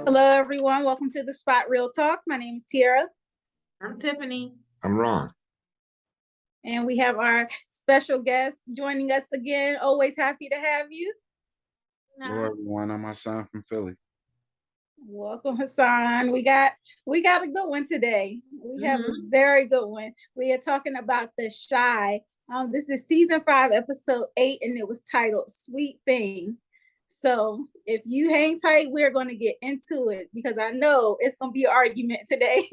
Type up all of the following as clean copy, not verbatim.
Hello, everyone. Welcome to the Spot Real Talk. My name is Tiara. I'm Tiffany. I'm Ron. And we have our special guest joining us again. Always happy to have you. Hello, everyone. I'm Hassan from Philly. Welcome, Hassan. We got a good one today. We have a very good one. We are talking about The Shy. This is season 5, episode 8, and it was titled Sweet Thing. So if you hang tight, we're going to get into it because I know it's going to be an argument today.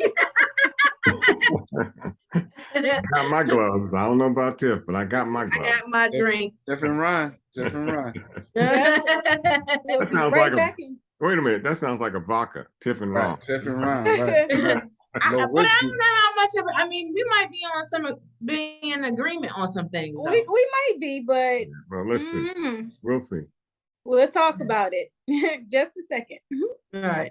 I got my gloves. I don't know about Tiff, but I got my gloves. I got my drink. Different Ron. Different Ron. We'll be right back in. Wait a minute. That sounds like a vodka. Tiff and Ron. Right, different Ron. Right. But I don't know how much of it. I mean, we might be on being in agreement on some things. We might be, but well, let's see. We'll see. We'll talk about it. Just a second. All right.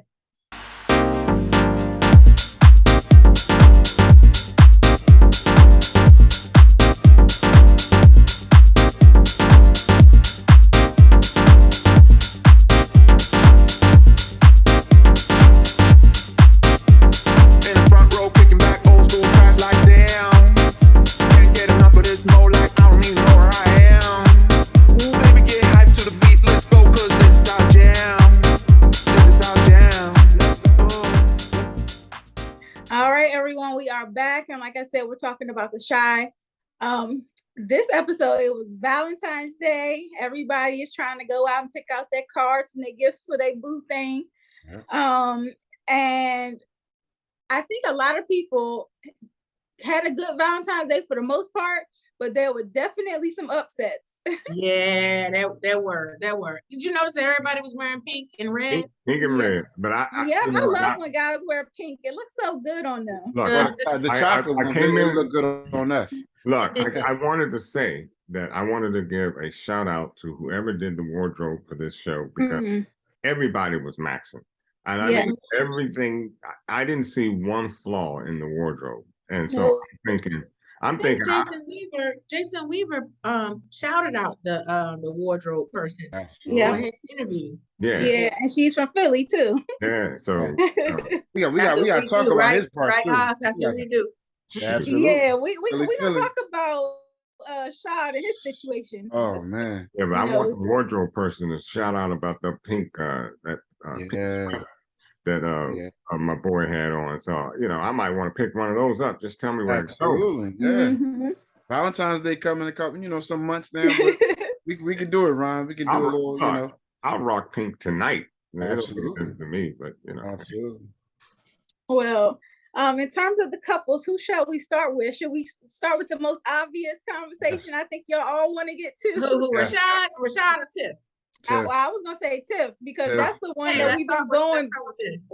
Back, and like I said, we're talking about The Shy. This episode, it was Valentine's Day. Everybody is trying to go out and pick out their cards and their gifts for their boo thing. And I think a lot of people had a good Valentine's Day for the most part, but there were definitely some upsets. Yeah, there were. Did you notice that everybody was wearing pink and red? Pink and red. But I love when guys wear pink. It looks so good on them. Look, the chocolate ones came in look good on us. Look, I wanted to say that I wanted to give a shout out to whoever did the wardrobe for this show because everybody was maxing. And I mean, everything, I didn't see one flaw in the wardrobe. And so I'm thinking Jason Weaver shouted out the wardrobe person on his interview. Yeah, and she's from Philly too. Yeah, so we got to talk about his part too. That's what we do. Yeah, absolutely. Yeah, we gonna talk about Shaad and his situation. Oh man. Yeah, but I want the wardrobe person to shout out about the pink pink that my boy had on. So I might want to pick one of those up. Just tell me where to go. Absolutely, yeah. Valentine's Day coming a couple, some months now. But we can do it, Ron. We can do a little, I'll rock pink tonight. Absolutely. To me, but Absolutely. Well, in terms of the couples, who shall we start with? Should we start with the most obvious conversation? I think y'all all want to get to. Who Rashad or Tiff? I was gonna say Tiff because that's the one that we've been going.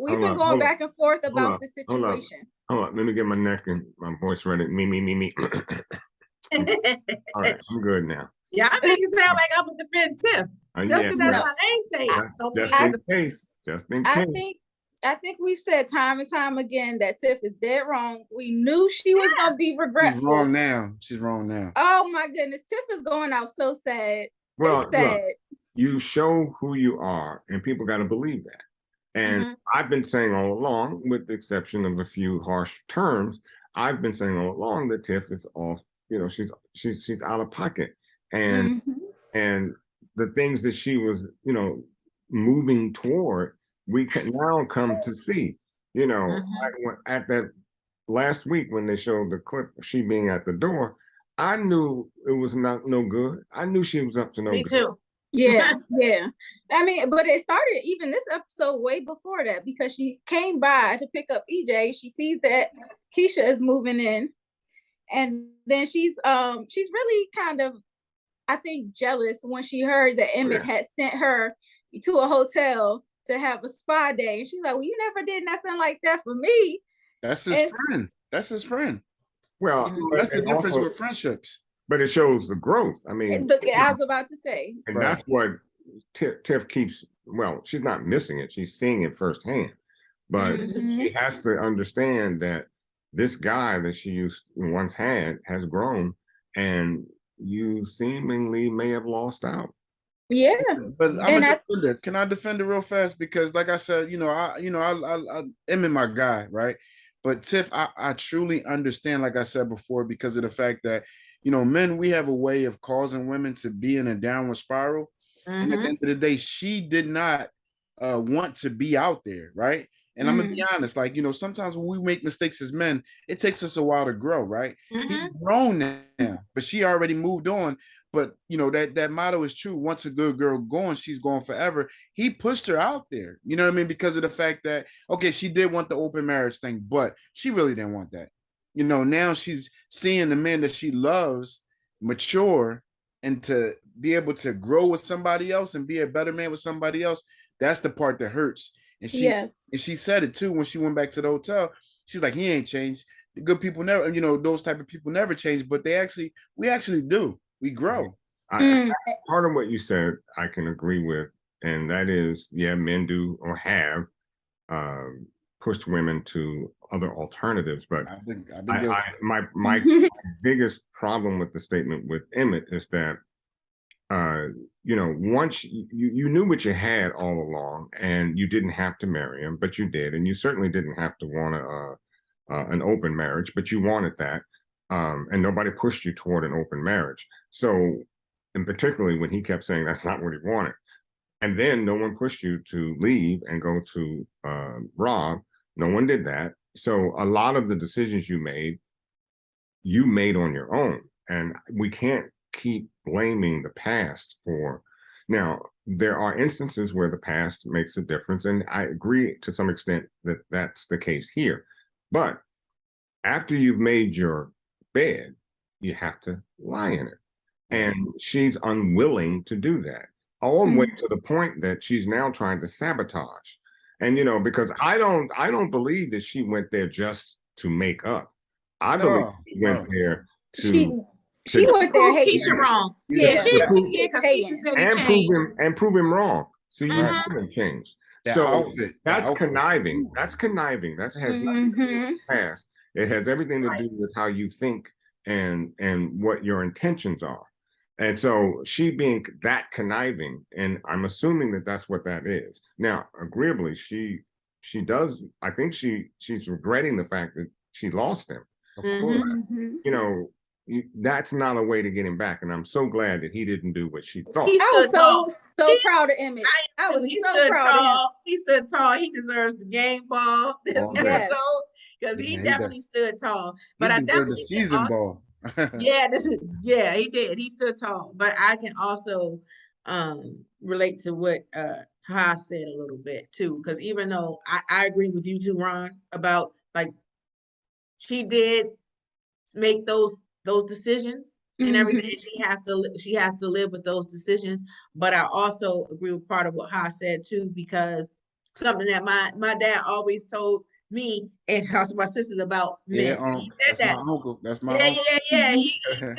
We've been going back and forth about the situation. Hold on, let me get my neck and my voice ready. Me. All right, I'm good now. Yeah, I think it sounds like I'm gonna defend Tiff. Just because that's my namesake. Just in case. I think we've said time and time again that Tiff is dead wrong. We knew she was gonna be regretful. She's wrong now. Oh my goodness, Tiff is going out so sad. Well, it's sad. Look, you show who you are, and people got to believe that. And I've been saying all along, with the exception of a few harsh terms, I've been saying all along that Tiff is off. She's out of pocket, and the things that she was, moving toward, we can now come to see. At that last week when they showed the clip, she being at the door, I knew it was no good. I knew she was up to no good. Me too. Yeah. I mean, but it started even this episode way before that because she came by to pick up EJ. She sees that Keisha is moving in, and then she's really kind of, I think, jealous when she heard that Emmett had sent her to a hotel to have a spa day, and she's like, "Well, you never did nothing like that for me." That's his friend. Well, that's the difference with friendships. But it shows the growth. I mean, I was about to say, and that's what Tiff keeps. Well, she's not missing it; she's seeing it firsthand. But she has to understand that this guy that she once had has grown, and you seemingly may have lost out. Yeah. But can I defend it real fast? Because like I said, I Emmett my guy, right? But Tiff, I truly understand, like I said before, because of the fact that, men, we have a way of causing women to be in a downward spiral. And at the end of the day, she did not want to be out there, right? And I'm gonna be honest, like, sometimes when we make mistakes as men, it takes us a while to grow, right? He's grown now, but she already moved on. But that motto is true. Once a good girl gone, she's gone forever. He pushed her out there, you know what I mean? Because of the fact that, okay, she did want the open marriage thing, but she really didn't want that. Now she's seeing the man that she loves mature and to be able to grow with somebody else and be a better man with somebody else. That's the part that hurts. And she said it too when she went back to the hotel. She's like, he ain't changed. The good people never, those type of people never change, but we actually do. We grow. Part of what you said, I can agree with, and that is, men do or have pushed women to other alternatives. But my biggest problem with the statement with Emmett is that, once you knew what you had all along, and you didn't have to marry him, but you did, and you certainly didn't have to want an open marriage, but you wanted that. And nobody pushed you toward an open marriage. So, and particularly when he kept saying that's not what he wanted. And then no one pushed you to leave and go to Rob. No one did that. So a lot of the decisions you made on your own. And we can't keep blaming the past for. Now, there are instances where the past makes a difference. And I agree to some extent that that's the case here. But after you've made your bed, you have to lie in it. And she's unwilling to do that, all the way to the point that she's now trying to sabotage. And because I don't believe that she went there just to make up. I believe she went there to she went there hating. Keisha wrong. Yeah, she did, because Keisha said he changed. And prove him wrong. So you haven't changed. So that's conniving. That's conniving. That has nothing to do with the past. It has everything to do with how you think and what your intentions are. And so she being that conniving, and I'm assuming that that's what that is. Now, agreeably, she does. I think she's regretting the fact that she lost him. Of course, that's not a way to get him back. And I'm so glad that he didn't do what she thought. I was so proud of Emmett. I was so proud of him. He stood tall. He deserves the game ball this episode, because he definitely stood tall. But I definitely the season ball. He did. He stood tall. But I can also relate to what Ha said a little bit too, because even though I agree with you too, Ron, about like she did make those decisions and everything. She has to live with those decisions. But I also agree with part of what Ha said too, because something that my dad always told me and also my sisters about men. He said that. My uncle. That's my uncle. Yeah. He said,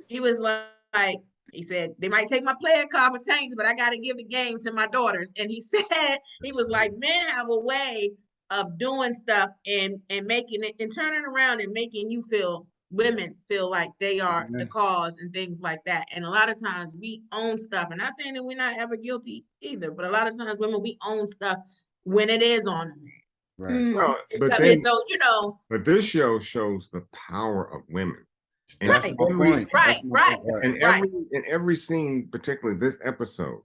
he was like, he said, they might take my player card for tanks, but I got to give the game to my daughters. And he said, he was like, men have a way of doing stuff and making it and turning around and making women feel like they are the cause and things like that. And a lot of times we own stuff. And not saying that we're not ever guilty either, but a lot of times women, we own stuff when it is on the man. Right. Well, but this show shows the power of women. And that's the point. Right. In every scene, particularly this episode,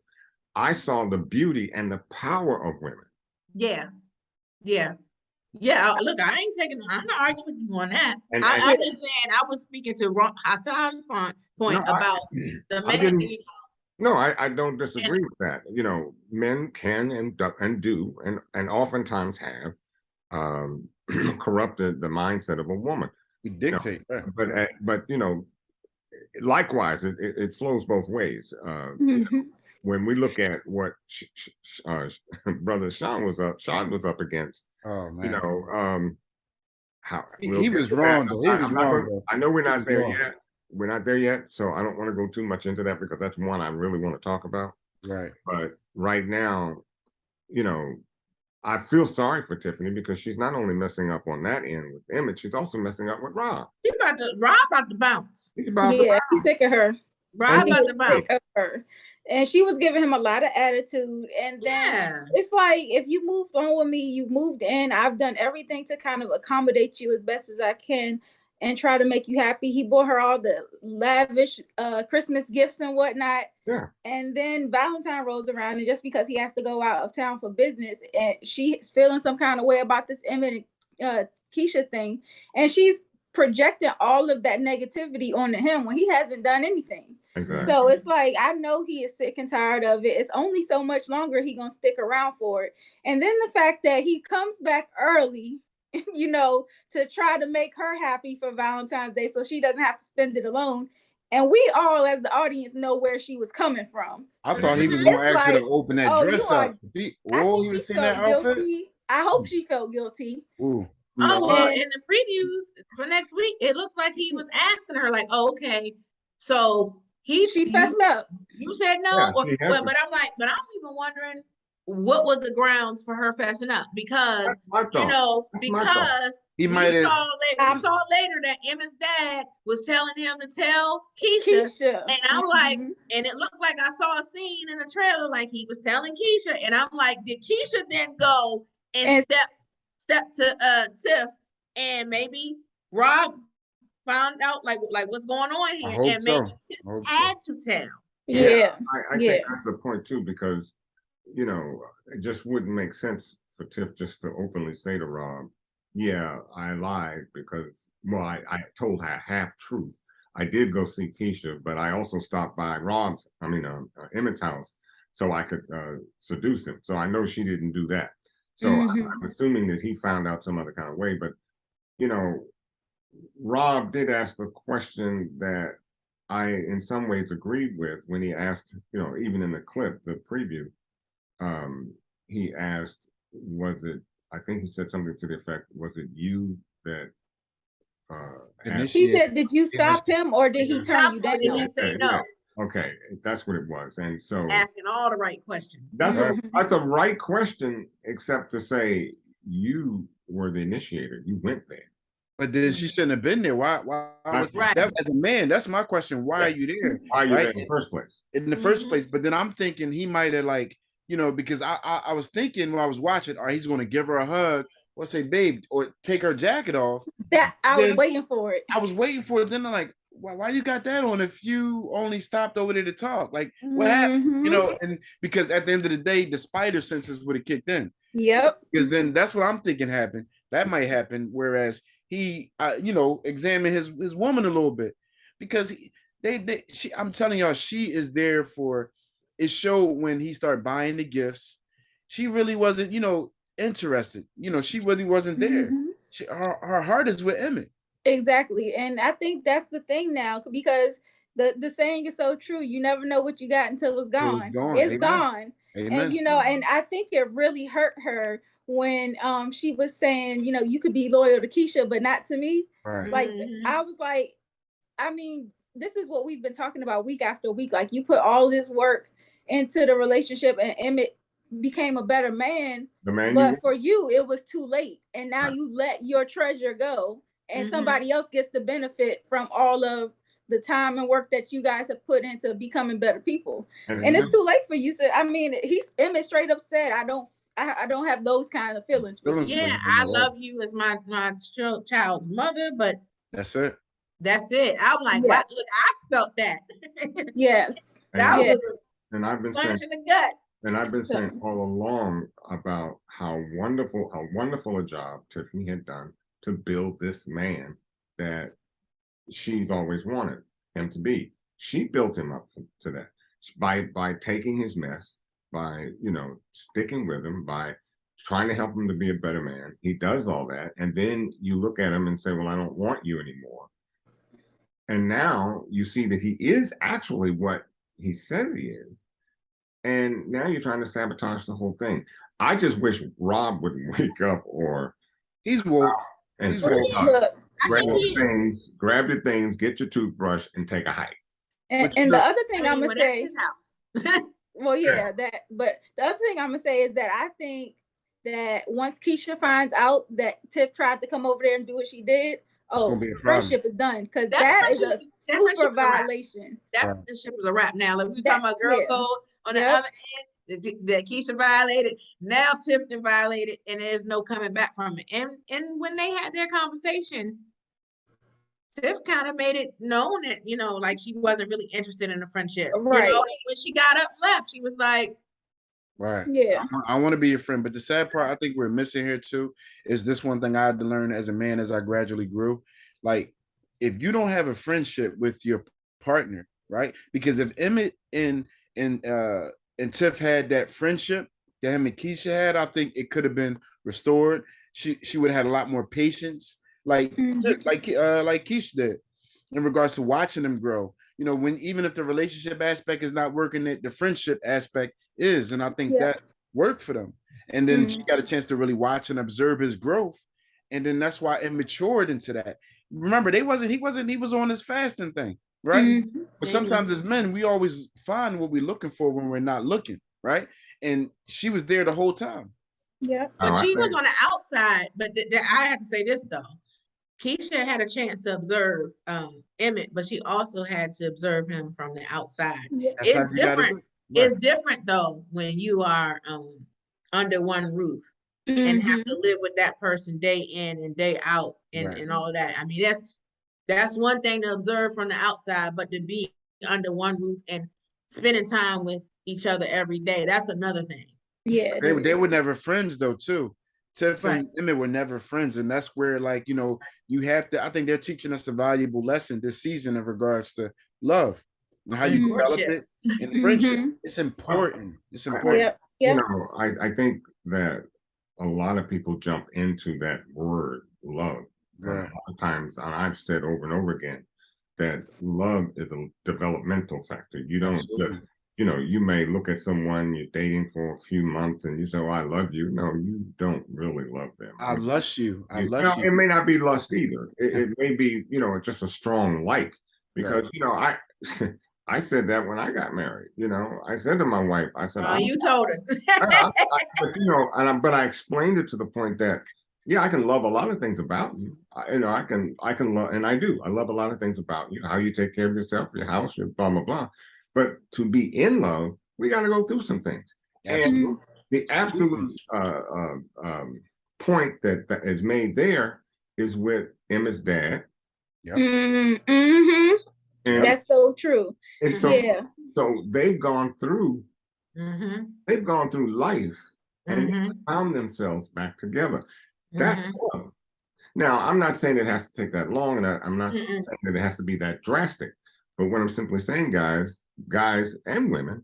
I saw the beauty and the power of women. Yeah. Look, I'm not arguing with you on that. I'm just saying, I was speaking to Hassan's point about the man. No, I don't disagree with that. Men can and do and oftentimes have corrupted the mindset of a woman. We dictate, but likewise, it flows both ways. When we look at what Brother Shaad was up against, oh man, he was wrong though. He was wrong. I know we're not there yet. We're not there yet, so I don't want to go too much into that because that's one I really want to talk about. Right. But right now, I feel sorry for Tiffany because she's not only messing up on that end with Emmett, she's also messing up with Rob. Rob about to bounce. He's sick of her. Rob about to bounce. Sick of her. And she was giving him a lot of attitude. And then it's like, if you moved on with me, you moved in. I've done everything to kind of accommodate you as best as I can and try to make you happy. He bought her all the lavish Christmas gifts and whatnot. Yeah. And then Valentine rolls around, and just because he has to go out of town for business, and she's feeling some kind of way about this Emmett Keisha thing, and she's projecting all of that negativity onto him when he hasn't done anything. Exactly. So it's like, I know he is sick and tired of it. It's only so much longer he gonna stick around for it. And then the fact that he comes back early, you know, to try to make her happy for Valentine's Day so she doesn't have to spend it alone. And we all, as the audience, know where she was coming from. I thought he was going to ask her to open that dress up. I think she felt guilty. I hope she felt guilty. Ooh. Oh, well, in the previews for next week, it looks like he was asking her, like, oh, okay, so she fessed up. You said no, but I'm like, but I'm even wondering what were the grounds for her fessing up, because you know, because he we saw later that Emmett's dad was telling him to tell Keisha. And I'm like, and it looked like I saw a scene in the trailer like he was telling Keisha, and I'm like, did Keisha then go and step to Tiff, and maybe Rob found out like what's going on here, and maybe Tiff had to tell. Yeah, I think that's the point too, because you know, it just wouldn't make sense for Tiff just to openly say to Rob, yeah, I lied because, well, I told her half truth. I did go see Keisha, but I also stopped by Emmett's house so I could seduce him. So I know she didn't do that. So I'm assuming that he found out some other kind of way. But, you know, Rob did ask the question that I, in some ways, agreed with when he asked, you know, even in the clip, the preview, he asked, I think he said something to the effect, was it you that he said, did you stop him or did he turn you down? Did he say no? Okay, that's what it was. And so asking all the right questions. That's a right question, except to say you were the initiator. You went there. But then she shouldn't have been there. Why was that as a man? That's my question. Why are you there? Why are you there in the first place? In the first place. But then I'm thinking he might have, like, you know, because I was thinking when I was watching, he's going to give her a hug or say, babe, or take her jacket off. That I was waiting for it. I was waiting for it. Then I'm like, why you got that on if you only stopped over there to talk? Like, what happened? You know, and because at the end of the day, the spider senses would have kicked in. Yep. Because then that's what I'm thinking happened. That might happen. Whereas he, you know, examined his woman a little bit, because I'm telling y'all, she is there for. It showed when he started buying the gifts, she really wasn't, you know, interested. You know, she really wasn't there. Her heart is with Emmett. Exactly. And I think that's the thing now, because the saying is so true. You never know what you got until it's gone. It's gone. Amen. And, you know, and I think it really hurt her when she was saying, you know, you could be loyal to Keisha, but not to me. Right. Like, I was like, I mean, this is what we've been talking about week after week. Like, you put all this work into the relationship, and Emmett became a better man. But for you, it was too late. And now you let your treasure go, and somebody else gets the benefit from all of the time and work that you guys have put into becoming better people. And it's too late for you. So, I mean, Emmett straight up said, I don't have those kind of feelings for you. Yeah, I love you as my child's mother, but that's it. That's it. I'm like, wow, look, I felt that. Yes. That was and I've been saying in the gut. And I've been saying all along about how wonderful a job Tiffany had done to build this man that she's always wanted him to be. She built him up to that by taking his mess, by, you know, sticking with him, by trying to help him to be a better man. He does all that, and then you look at him and say, well, I don't want you anymore. And now you see that he is actually what he says he is. And now you're trying to sabotage the whole thing. I just wish Rob wouldn't wake up, or he's woke and say, grab your things, get your toothbrush, and take a hike. And the other thing I'm gonna say, well, yeah, but the other thing I'm gonna say is that I think that once Keisha finds out that Tiff tried to come over there and do what she did, oh, be a problem. friendship is done, because that is a super violation. That friendship was a wrap. Now, if we talking about girl code on the other end, that Keisha violated, now Tiffany violated, and there's no coming back from it. And when they had their conversation, Tiff kind of made it known that, you know, like she wasn't really interested in the friendship. Right. You know, when she got up and left, she was like, right. Yeah. I want to be your friend. But the sad part I think we're missing here too is this one thing I had to learn as a man as I gradually grew. Like, if you don't have a friendship with your partner, right? Because if Emmett and Tiff had that friendship that him and Keisha had, I think it could have been restored. She would have had a lot more patience, like like Keisha did, in regards to watching them grow. You know, when even if the relationship aspect is not working, the friendship aspect is, and I think that worked for them. And then she got a chance to really watch and observe his growth, and then that's why it matured into that. Remember, he was on his fasting thing, right? But sometimes as men, we always find what we're looking for when we're not looking, right? And she was there the whole time. Yeah. But she was on the outside. But I have to say this though. Keisha had a chance to observe Emmett, but she also had to observe him from the outside. Yeah. It's different. Right. It's different though when you are under one roof and have to live with that person day in and day out and all of that. I mean, that's one thing to observe from the outside, but to be under one roof and spending time with each other every day, that's another thing. Yeah. They were never friends though, too. Tiff and Emmett were never friends, and that's where, like, you know, you have to. I think they're teaching us a valuable lesson this season in regards to love and how you develop it in friendship. It's important. It's important. Yep. You know, I think that a lot of people jump into that word love. A lot of times, and I've said over and over again that love is a developmental factor. You don't just, you know, you may look at someone you're dating for a few months and you say, "Oh, I love you." No, you don't really love them. I lust you. I lust you. It may not be lust either. It may be, you know, just a strong like, because, you know, I said that when I got married. You know, I said to my wife, I said, you told us. but, you know, but I explained it to the point that, yeah, I can love a lot of things about you. You know, I can love, and I do. I love a lot of things about you, how you take care of yourself, your house, your blah, blah, blah. But to be in love, we got to go through some things. Absolutely. And the absolute point that is made there is with Emma's dad. And that's so true. And so they've gone through life and found themselves back together. That's love. Now, I'm not saying it has to take that long, and I'm not saying that it has to be that drastic. But what I'm simply saying, guys and women,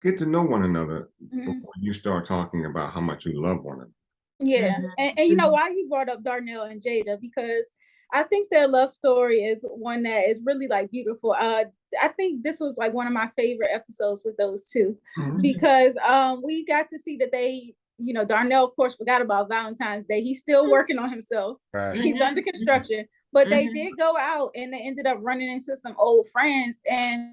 get to know one another before you start talking about how much you love one another. Yeah. And you know why you brought up Darnell and Jada, because I think their love story is one that is really like beautiful. I think this was like one of my favorite episodes with those two, because we got to see that they, you know, Darnell, of course, forgot about Valentine's Day. He's still working on himself. Right. He's under construction. But they did go out and they ended up running into some old friends. And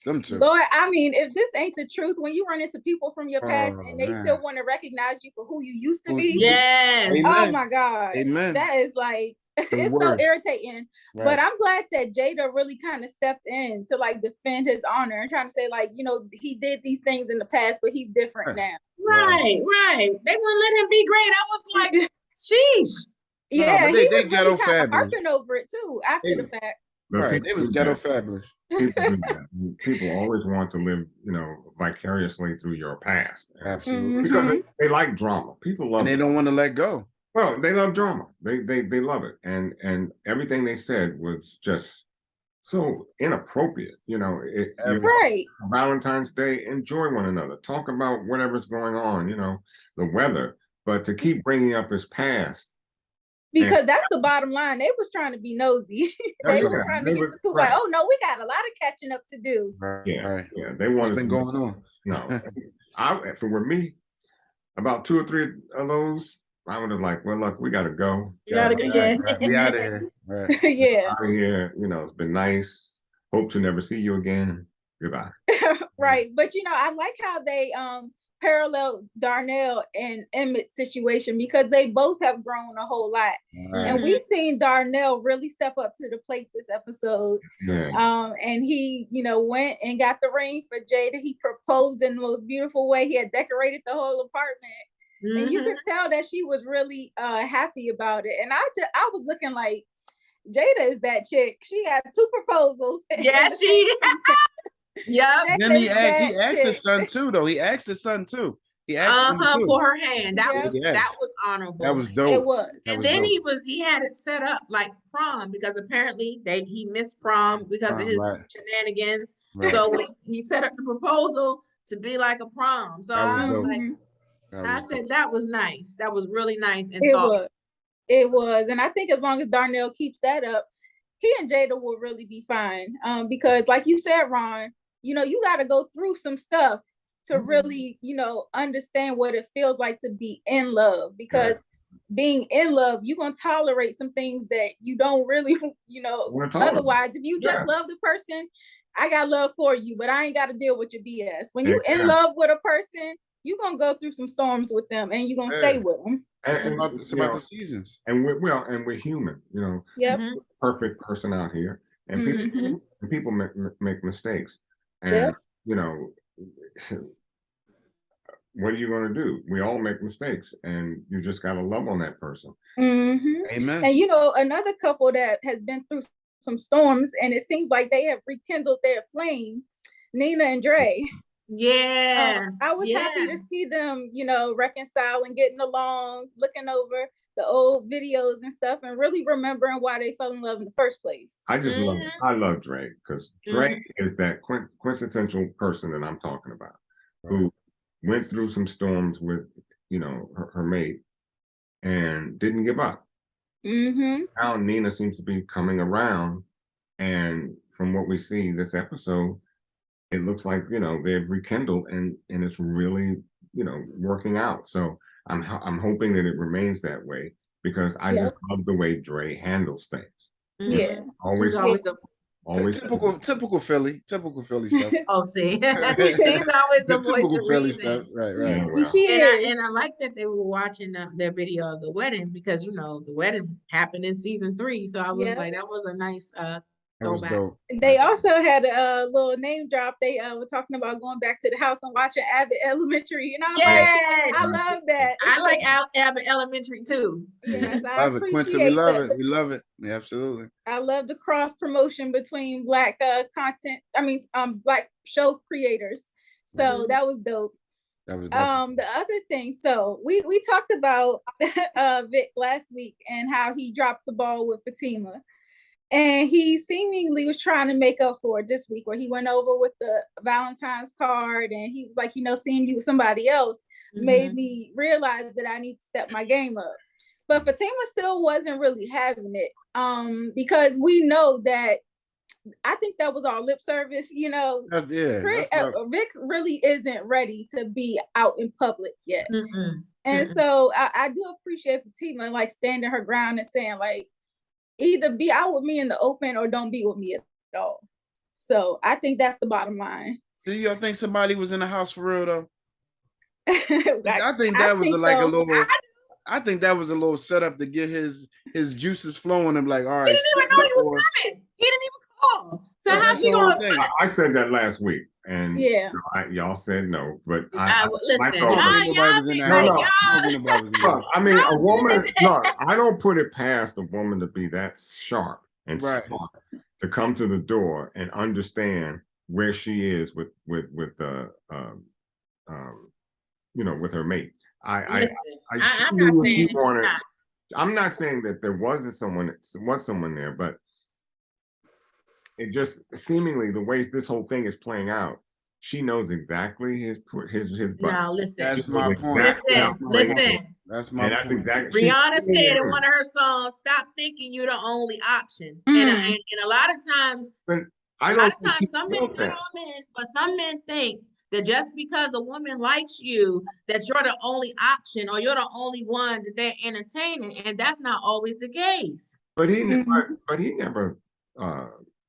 Lord, I mean, if this ain't the truth, when you run into people from your past and they still want to recognize you for who you used to be. Yes. Oh my God. Amen. That is like, it's so irritating. Right. But I'm glad that Jada really kind of stepped in to like defend his honor and trying to say, like, you know, he did these things in the past, but he's different now. Right. They wouldn't let him be great. I was like, sheesh. Yeah, he was really kind of harping over it too after the fact. Right, it was ghetto fabulous. People always want to live, you know, vicariously through your past. Absolutely, because they like drama. People love. And they don't want to let go. Well, they love drama. They love it, and everything they said was just so inappropriate. You know, right. Valentine's Day, enjoy one another. Talk about whatever's going on. You know, the weather, but to keep bringing up his past. Because that's the bottom line. They was trying to be nosy. They were trying to get to school. Like, oh no, we got a lot of catching up to do. Yeah. They wanted. What's been going on? No, if it were me, about 2 or 3 of those, I would have like, well, look, we gotta go. We out of here. Yeah. Out of here. You know, it's been nice. Hope to never see you again. Goodbye. Right, but you know, I like how they parallel Darnell and Emmett situation because they both have grown a whole lot. Right. And we've seen Darnell really step up to the plate this episode. Yeah. And he, went and got the ring for Jada. He proposed in the most beautiful way. He had decorated the whole apartment. And you could tell that she was really happy about it. And I was looking like, Jada is that chick. She got 2 proposals. Yes, she is. Yeah. Then he asked his son too, though. He asked his son too. He asked him too. For her hand. That Yes. was honorable. That was dope. It was. And then he had it set up like prom because apparently he missed prom because of his shenanigans. Right. So he set up the proposal to be like a prom. So I was like, I said that was nice. That was really nice and thoughtful. It was. And I think as long as Darnell keeps that up, he and Jada will really be fine. Because like you said, Ron, you got to go through some stuff to really, understand what it feels like to be in love. Because being in love, you're going to tolerate some things that you don't really, otherwise, if you just love the person, I got love for you, but I ain't got to deal with your BS. When you're in love with a person, you're going to go through some storms with them and you're going to stay with them. It's about the seasons. And we're human, perfect person out here. And people make mistakes. And, what are you going to do? We all make mistakes and you just got to love on that person. Amen. And, another couple that has been through some storms and it seems like they have rekindled their flame, Nina and Dre. Yeah. I was happy to see them, reconcile and getting along, looking over the old videos and stuff and really remembering why they fell in love in the first place. I just love Dre because Dre is that quintessential person that I'm talking about who went through some storms with, her mate and didn't give up. Now Nina seems to be coming around and from what we see this episode, it looks like, they've rekindled and it's really, working out. So I'm hoping that it remains that way because I just love the way Dre handles things. Yeah. Always typical Philly stuff. Oh, see, she's always a voice of Philly reason. Stuff. Right. Yeah, well. And I like that they were watching their video of the wedding because the wedding happened in season 3. So I was like, that was a nice throwback. They also had a little name drop. They were talking about going back to the house and watching Abbott Elementary, and I was like, I love that. I like Abbott Elementary too. Yes, I love it, Quincy. We love it. We love it. Yeah, absolutely. I love the cross promotion between Black Black show creators. So that was dope. That was dope. The other thing, so we talked about Vic last week and how he dropped the ball with Fatima. And he seemingly was trying to make up for it this week where he went over with the Valentine's card and he was like, seeing you with somebody else made me realize that I need to step my game up. But Fatima still wasn't really having it because we know that I think that was all lip service, Vic really isn't ready to be out in public yet. And so I do appreciate Fatima like standing her ground and saying like, either be out with me in the open or don't be with me at all. So I think that's the bottom line. Do y'all think somebody was in the house for real though? I think that was a little. I think that was a little setup to get his juices flowing. I'm like, all right. He didn't even know he was coming. He didn't even call. So how's he going? I said that last week, and y'all said no. But listen, I mean, a woman. No, I don't put it past a woman to be that sharp and smart to come to the door and understand where she is with with her mate. I'm not saying that there wasn't someone there, but it just seemingly the way this whole thing is playing out, she knows exactly his button. Now listen, that's my point. Listen. That's my point. That's exactly. Rihanna said in one of her songs, "Stop thinking you're the only option." And a lot of times, some men, but some men think that just because a woman likes you, that you're the only option or you're the only one that they're entertaining, and that's not always the case. But he never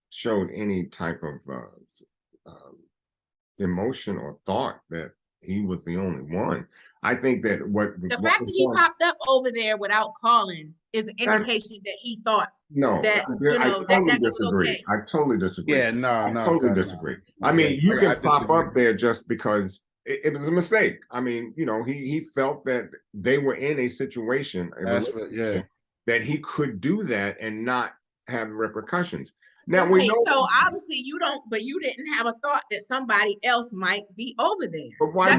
showed any type of emotion or thought that he was the only one. I think that the fact that he popped up over there without calling is an indication that he thought that I totally that disagree. Okay. I totally disagree. Yeah, no, I totally disagree. I mean, you can pop up there just because it was a mistake. I mean, he felt that they were in a situation, that he could do that and not have repercussions. Now we know. So obviously you didn't have a thought that somebody else might be over there. But why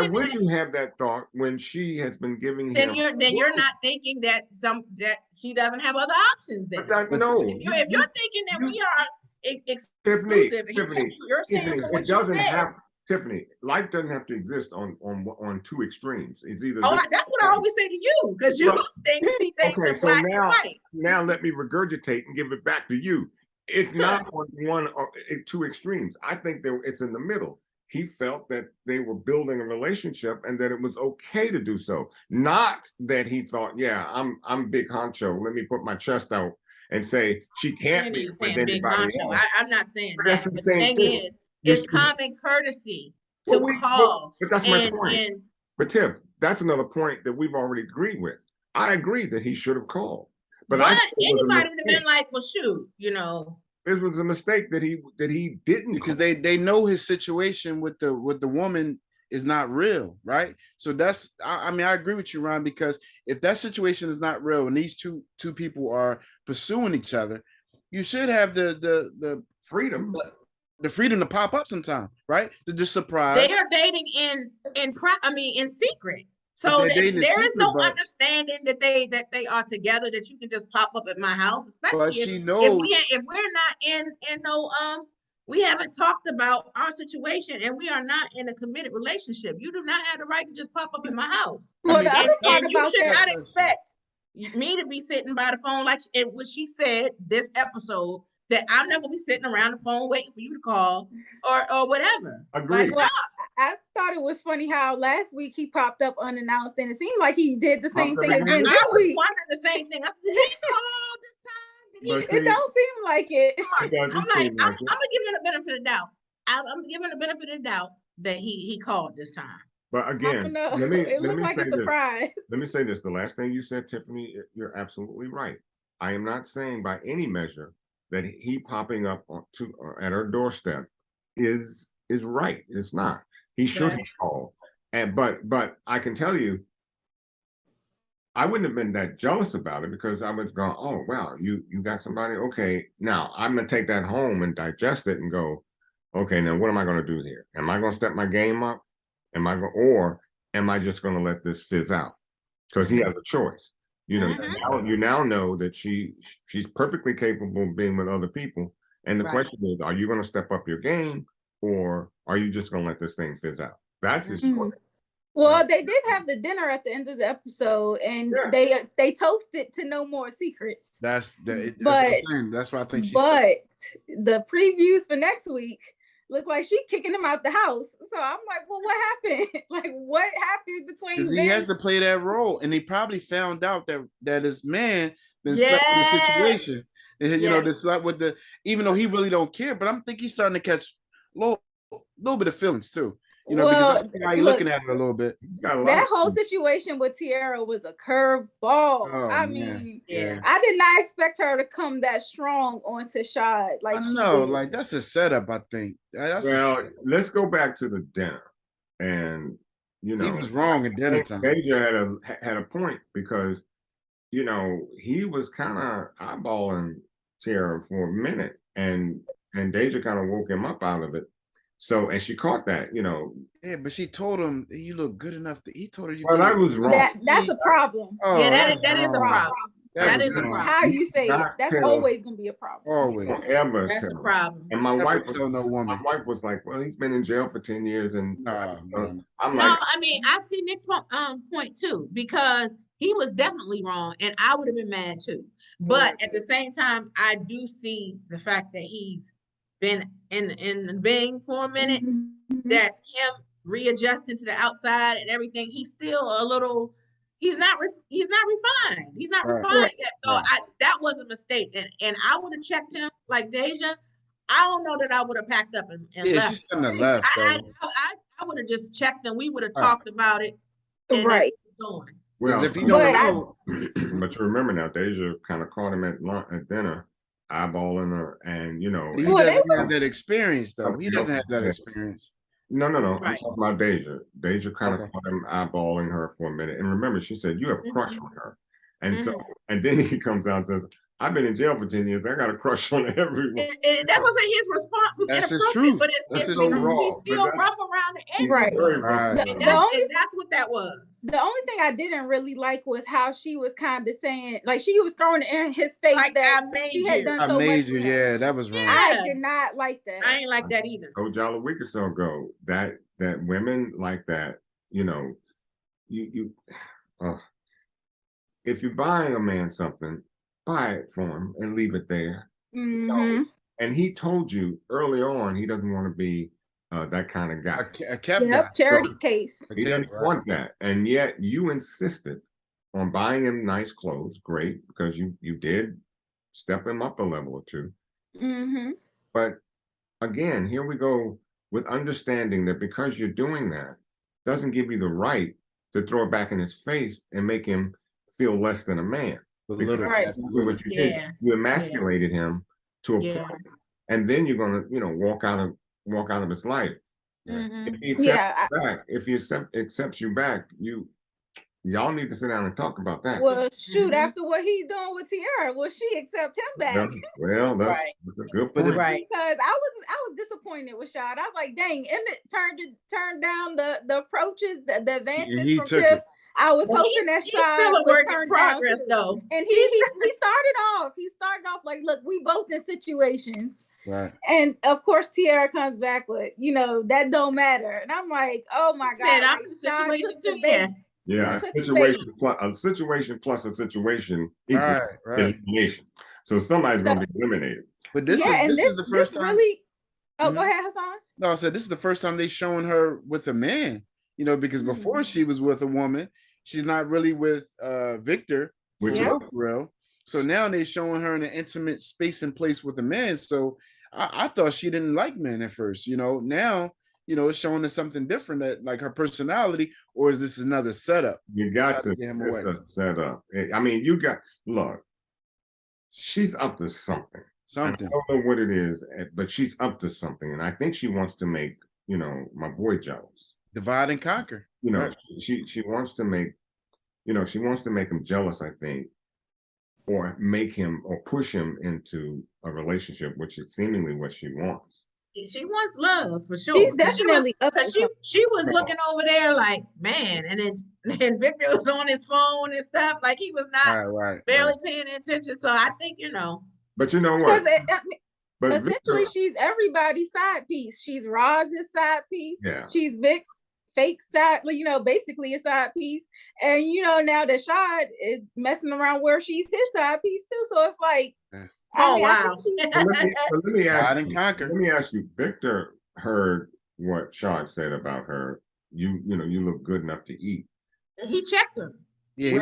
would you have that thought when she has been giving him? Then you're not thinking that she doesn't have other options then. No. If you're thinking that we are exclusive, Tiffany, you're saying what you said. Tiffany, life doesn't have to exist on two extremes. It's either. That's what I always say to you, because you see things in black and white. Now let me regurgitate and give it back to you. It's not on one or two extremes. I think it's in the middle. He felt that they were building a relationship and that it was okay to do so. Not that he thought, yeah, I'm big honcho. Let me put my chest out and say she can't be with anybody else. I'm not saying but that's that. The same thing. It's common courtesy to call. But that's my point. But Tiff, that's another point that we've already agreed with. I agree that he should have called. But anybody would have been like, well, shoot, it was a mistake that he didn't, because they know his situation with the woman is not real, right? So that's I mean, I agree with you, Ron, because if that situation is not real and these two people are pursuing each other, you should have the freedom. The freedom to pop up sometime, right? To just surprise. They are dating in secret. So there is no understanding that they are together, that you can just pop up at my house, especially if we're not in no we haven't talked about our situation and we are not in a committed relationship. You do not have the right to just pop up in my house. Well, and you should not expect me to be sitting by the phone like what she said this episode, that I'm not gonna be sitting around the phone waiting for you to call or whatever. Agreed. Well, I thought it was funny how last week he popped up unannounced, and it seemed like he did the same thing again this week. I was wondering the same thing. I said, did he call this time? It don't seem like it. I'm gonna give him the benefit of the doubt. I'm giving the benefit of the doubt that he called this time. But again, it looked like a surprise. Let me say this: the last thing you said, Tiffany, you're absolutely right. I am not saying by any measure that he popping up at her doorstep is right. It's not. He should have called. But I can tell you, I wouldn't have been that jealous about it, because I was going, oh wow, you got somebody. Okay, now I'm gonna take that home and digest it and go, okay, now what am I gonna do here? Am I gonna step my game up? Or am I just gonna let this fizz out? Because he has a choice. You now know that she's perfectly capable of being with other people. And the question is, are you going to step up your game, or are you just going to let this thing fizz out? That's his choice. Well, they did have the dinner at the end of the episode, and they toasted to no more secrets. That's why I think. But the previews for next week look like she kicking him out the house. So I'm like, well, what happened? Like, what happened between them? He has to play that role, and he probably found out that his man then slept in the situation. And, they slept with even though he really don't care, but I'm thinking he's starting to catch a little bit of feelings too. Because I'm looking at it a little bit. That whole situation with Tiara was a curveball. Oh, I mean, I did not expect her to come that strong onto Shaad. Like, I know, like that's a setup, I think. Let's go back to the dinner. And he was wrong at dinner time. Deja had a point, because he was kind of eyeballing Tiara for a minute, and Deja kind of woke him up out of it. So, and she caught that, Yeah, but she told him, you look good enough to. He told her you. Well, that was wrong. That's a problem. Oh, that is a problem. That is a problem. How you say it, that's always gonna be a problem. Always. That's a problem. And my wife was like, well, he's been in jail for 10 years, and I'm like, I mean, I see Nick's point too, because he was definitely wrong, and I would have been mad too. But at the same time, I do see the fact that he's been in Bing for a minute, that him readjusting to the outside and everything, he's still a little, he's not refined. He's not refined yet. So that was a mistake. And I would have checked him like Deja. I don't know that I would have packed up and Yeah, left. she shouldn't have left I would have just checked and we would have Right. talked about it and Right. going. Well, if you don't But know, but you remember now, Deja kind of caught him at dinner, eyeballing her, and he Well, doesn't have that experience though. He Okay, doesn't have that okay. experience. No. I'm Right. talking about Deja. Deja kind of Okay. caught him eyeballing her for a minute. And remember, she said, you have a crush on her. And so, Mhm. and then he comes out and says, I've been in jail for 10 years. I got a crush on everyone. And that's what I'm saying. His response was That's his inappropriate, truth. but That's it's so because wrong, he's but still that's- rough around the He's edges. Right. very Right. rough. And that's what that was. the only thing I didn't really like was how she was kind of saying, like she was throwing it in his face Like, that I made she had you. done I so much made for you. him. Yeah, that was wrong. Yeah. I did not like that. I ain't like that either. Told y'all a week or so ago that women like that, you know, you if you're buying a man something, buy it for him and leave it there. Mm-hmm. And he told you early on he doesn't want to be that kind of guy. A kept guy. Yep, charity case. He didn't want that, and yet you insisted on buying him nice clothes. Great, because you did step him up a level or two. Mm-hmm. But again, here we go with understanding that because you're doing that doesn't give you the right to throw it back in his face and make him feel less than a man. Belittle. Right. Absolutely what you did. Yeah. You emasculated him to a Yeah. point, and then you're gonna, walk out of his life. Mhm. If he accepts you back, if he accepts you back, y'all need to sit down and talk about that. Well, shoot, Mhm. after what he's doing with Tiara, will she accept him back? Well, that's Right. a good But point. Right. Because I was disappointed with Shaad. I was like, dang, Emmett turned down the approaches, the advances He from took Tiff. it. I was Well, hoping that he's still Shaad a would work in turn progress, down too. though. And he started off like, look, we both in situations. Right. And of course, Tiara comes back with, that don't matter. And I'm like, oh my He said, God. I'm in a situation took the too, bait. Yeah, took a the situation plus a situation equals Right. elimination. So somebody's going to be eliminated. But this Yeah, and is the first time. really. Oh, Mhm. go ahead, Hassan. No, I said this is the first time they showing her with a man. Because before she was with a woman, she's not really with Victor for Which real, for real. So now they showing her in an intimate space and place with a man. So I thought she didn't like men at first. Now it's showing us something different, that like her personality, or is this another setup? You got to get him it's away. a setup. I mean, look, she's up to something. Something. I don't know what it is, but she's up to something. And I think she wants to make, my boy jealous. Divide and conquer. Right. She wants to make, she wants to make him jealous, I think, or make him or push him into a relationship, which is seemingly what she wants. She wants love for sure. She's definitely up to she was looking over there like, man, and then Victor was on his phone and stuff, like he was not barely paying attention. So I think But you know what? But essentially, she's everybody's side piece. She's Roz's side piece. Yeah. She's Vic's fake side, basically a side piece. And now that Shaad is messing around where she's his side piece too. So it's like, wow. Let me ask you, Victor heard what Shaad said about her. You look good enough to eat. He checked her. Yeah, he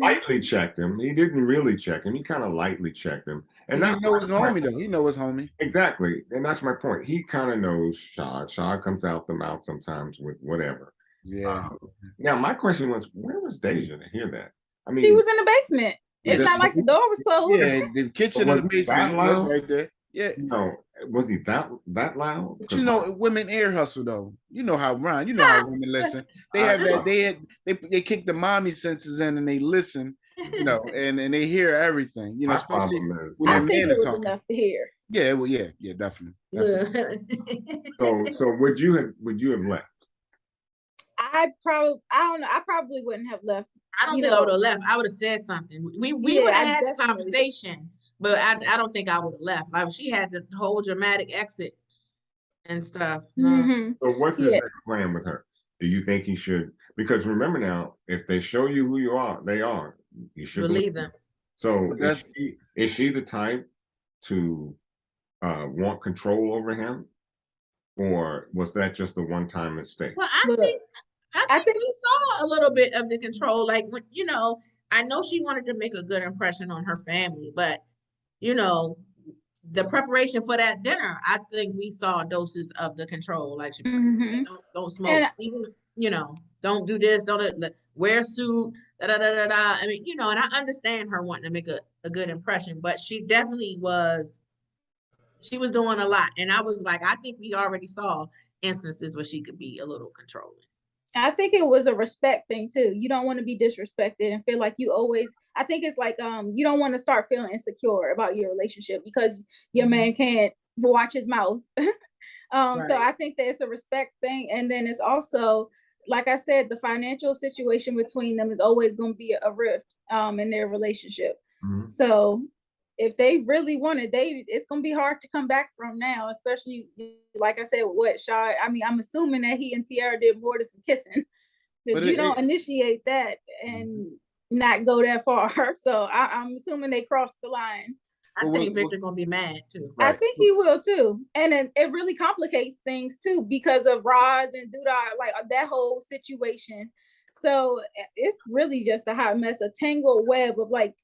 lightly checked him. He didn't really check him. He kind of lightly checked him. And he knows his homie, though. He knows his homie. Exactly. And that's my point. He kind of knows Shaad. Shaad comes out the mouth sometimes with whatever. Yeah. Now, my question was, where was Deja to hear that? I mean, she was in the basement. It's not like the door was closed. Yeah, the kitchen and the basement was right there. Yeah. Was he that loud? But women ear hustle though. You know how women listen. They have that. They kick the mommy senses in and they listen. And they hear everything. Especially when I think it was enough to hear. Yeah. Well, yeah, definitely. So would you have left? I don't know. I probably wouldn't have left. I don't think I would have left. I would have said something. We would have had a conversation, but I don't think I would have left. Like she had the whole dramatic exit and stuff. Mm-hmm. So what's his next plan with her? Do you think he should? Because remember now, if they show you who you are, you should believe them. So is she the type to want control over him, or was that just a one-time mistake? Well, I think we saw a little bit of the control. Like when I know she wanted to make a good impression on her family, but the preparation for that dinner, I think we saw doses of the control. Like she was like, don't smoke, And even, you know, don't do this, don't wear a suit, da da da da da. I mean, you know, and I understand her wanting to make a good impression, but she definitely was. She was doing a lot, and I was like, I think we already saw instances where she could be a little controlling. I think it was a respect thing too. You don't want to be disrespected and feel like you always. I think it's like you don't want to start feeling insecure about your relationship because your man can't watch his mouth. So I think that it's a respect thing, and then it's also, like I said, the financial situation between them is always going to be a rift in their relationship. So if they really want it, it's going to be hard to come back from now, especially like I said, what Shaad. I mean, I'm assuming that he and Tiara did more than some kissing, because you don't initiate that and not go that far. So I'm assuming they crossed the line. I think Victor gonna be mad too. Right. I think he will too, and it really complicates things too because of Roz and Duda, like that whole situation. So it's really just a hot mess, a tangled web of like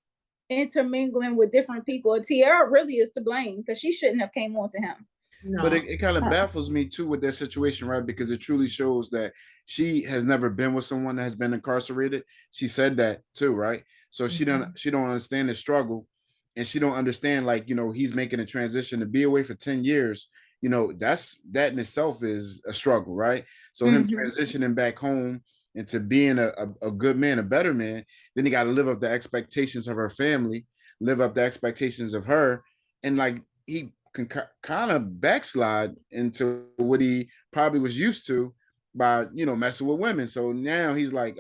intermingling with different people. And Tiara really is to blame because she shouldn't have came on to him. No. But it kind of baffles me too with that situation, right? Because it truly shows that she has never been with someone that has been incarcerated. She said that too, right? So she don't understand the struggle, and she don't understand, like, you know, he's making a transition to be away for 10 years. You know, that in itself is a struggle, right? So him transitioning back home into being a good man, a better man, then he got to live up the expectations of her family, live up the expectations of her, and like he can kind of backslide into what he probably was used to by, you know, messing with women. So now he's like,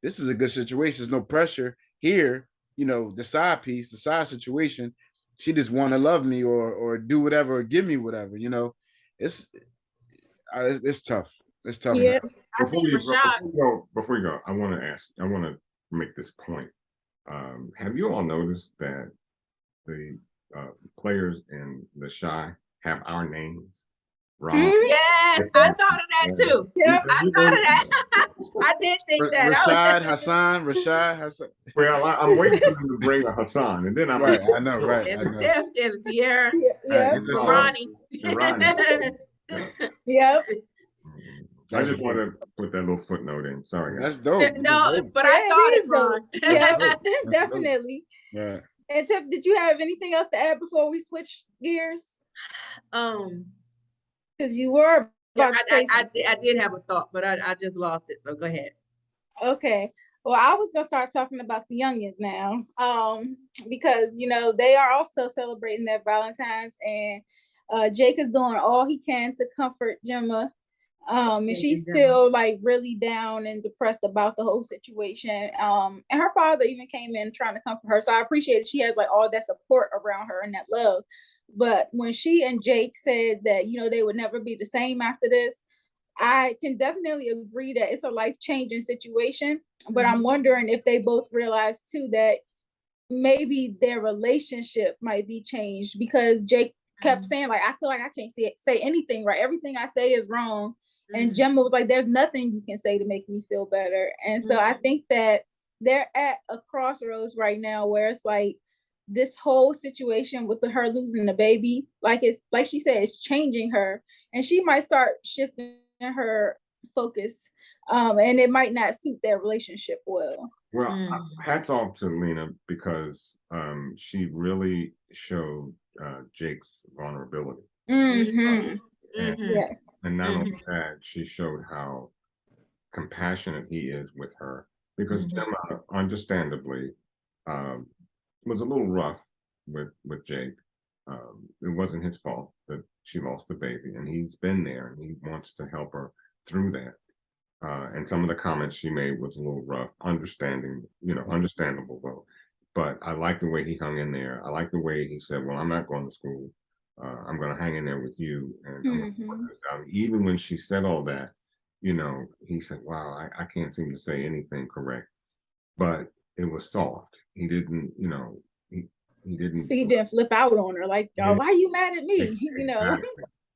this is a good situation. There's no pressure here. You know, the side piece, the side situation, she just want to love me or do whatever or give me whatever. You know, it's tough. It's tough. Yeah. Before you go, I want to make this point. Have you all noticed that the players in the Shy have our names? Yes, I thought of that too. Yep. I thought of that. I did think that. Rashad Hassan. Well, I'm waiting for them to bring a Hassan, and then I'm right. I know, right? There's a Tiff, there's a Tiara, Ronnie. Yep. I just want to put that little footnote in. Sorry, guys. That's dope. No, but I thought it, Ron. Yeah, definitely. Yeah. And Tiff, did you have anything else to add before we switch gears? Because you were about to say something. I did have a thought, but I just lost it. So go ahead. Okay. Well, I was gonna start talking about the youngins now, because you know they are also celebrating their Valentines, and Jake is doing all he can to comfort Gemma, and she's still like really down and depressed about the whole situation. And her father even came in trying to comfort her, so I appreciate she has like all that support around her and that love. But when she and Jake said that, you know, they would never be the same after this, I can definitely agree that it's a life-changing situation. But I'm wondering if they both realize too that maybe their relationship might be changed, because Jake kept saying like, I feel like I can't say anything right. Everything I say is wrong. And Gemma was like, there's nothing you can say to make me feel better. And so I think that they're at a crossroads right now where it's like, this whole situation with her losing the baby, like it's like she said, it's changing her, and she might start shifting her focus, and it might not suit their relationship well. Well, hats off to Lena, because she really showed Jake's vulnerability. Yes. And not only that, she showed how compassionate he is with her, because Gemma, understandably, was a little rough with Jake. It wasn't his fault that she lost the baby, and he's been there and he wants to help her through that. And some of the comments she made was a little rough, understandable though. But I like the way he hung in there. I like the way he said, well, I'm not going to school. I'm going to hang in there with you. And I'm going to put this out. Even when she said all that, you know, he said, wow, I can't seem to say anything correct. But it was soft. He didn't, you know, he didn't. So he didn't flip out on her like, y'all, why are you mad at me? You know.